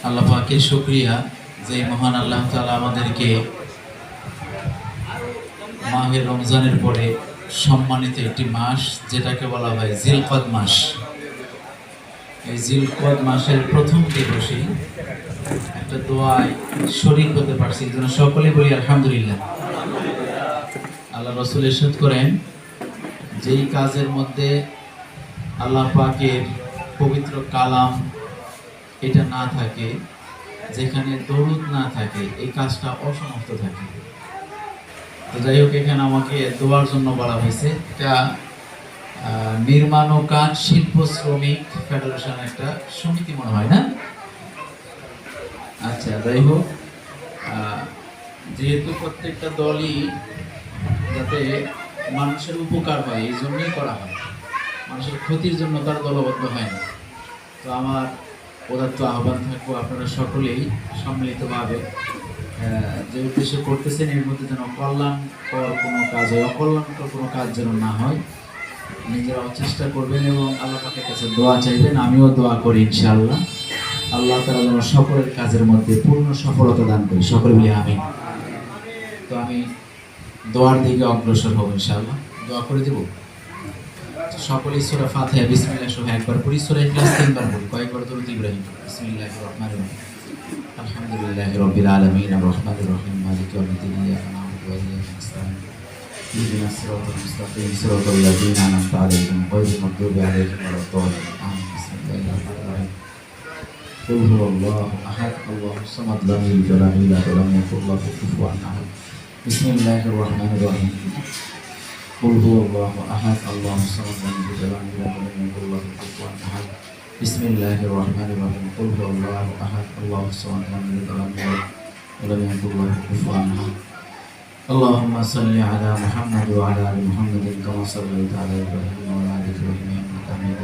আল্লাহ পাকের শুকরিয়া যে মহান আল্লাহ তাআলা আমাদেরকে মাহে রমজানের পরে সম্মানিত একটি মাস যেটাকে বলা হয় জিলকদ মাস, এই জিলকদ মাসের প্রথম দিবসে একটা দোয়ায় শরীক হতে পারছি। এই জন্য সকলে বলি আলহামদুলিল্লাহ। আল্লাহ রাসূল ইরশাদ করেন, যেই কাজের মধ্যে আল্লাহ পাকের পবিত্র কালাম এটা না থাকে, যেখানে দরুদ না থাকে, এই কাজটা অসমাপ্ত থাকে। তো যাই হোক, এখানে আমাকে দোয়ার জন্য বলা হয়েছে। এটা নির্মাণ ও কাঠ শিল্প শ্রমিক ফেডারেশন একটা সমিতি মনে হয়, না? আচ্ছা, যাই হোক, যেহেতু প্রত্যেকটা দলই যাতে মানুষের উপকার হয় এই জন্যই করা হয়, মানুষের ক্ষতির জন্য তার দলবদ্ধ হয় না। তো আমার উদাত্ত আহ্বান থাকবো, আপনারা সকলেই সম্মিলিতভাবে যে উদ্দেশ্য করতেছেন এর মধ্যে যেন কল্যাণকর কোনো কাজ হয়, অকল্যাণকর কোনো কাজ যেন না হয়। নিজেরাও চেষ্টা করবেন এবং আল্লাহ পাকের কাছে দোয়া চাইবেন। আমিও দোয়া করি ইনশাআল্লাহ আল্লাহ তাআলা যেন সকলের কাজের মধ্যে পূর্ণ সফলতা দান করি। সকলে বলি আমিন। তো আমি দোয়ার দিকে অগ্রসর হব ইনশাআল্লাহ। দোয়া করে দেব। সকলেই সূরা ফাতিহা বিসমিল্লাহ সহ একবার পড়ি, সূরা ইখলাস তিনবার পড়ি, কয়েকবার দরুদ ইব্রাহিম। বিসমিল্লাহির রহমানির রহিম। আলহামদুলিল্লাহি রাব্বিল আলামিন আর রহমানির রহিম মালিকি ইয়াউমিদ্দিন ইয়্যাকা না'বুদু ওয়া ইয়্যাকা নাস্তাঈন ইহদিনাস সিরাতাল মুস্তাকিম সিরাতাল লাযীনা আন'আমতা আলাইহিম গায়রিল মাগদুবি আলাইহিম ওয়ালাদ-দাল্লিন আমিন। বিসমিল্লাহির রহমানির রহিম। কুল হুয়াল্লাহু আহাদ আল্লাহুস সামাদ লাম ইয়ালিদ ওয়া লাম ইউলাদ ওয়া লাম ইয়াকুল লাহু কুফুওয়ান আহাদ। বিসমিল্লাহির রহমানির রহিম। কুল হুয়াল্লাহু আহাদ আল্লাহুস সামাদ লাম ইয়ালিদ ওয়া লাম ইউলাদ ওয়া লাম ইয়াকুল লাহু কুফুওয়ান আহাদ। বিসমিল্লাহির রহমানির রহিম। কুল হুয়াল্লাহু আহাদ আল্লাহুস সামাদ লাম ইয়ালিদ ওয়া লাম ইউলাদ ওয়া লাম ইয়াকুল লাহু কুফুওয়ান আহাদ। اللهم صل على محمد وعلى ال محمد كما صليت على ابراهيم وعلى ال ابراهيم انك حميد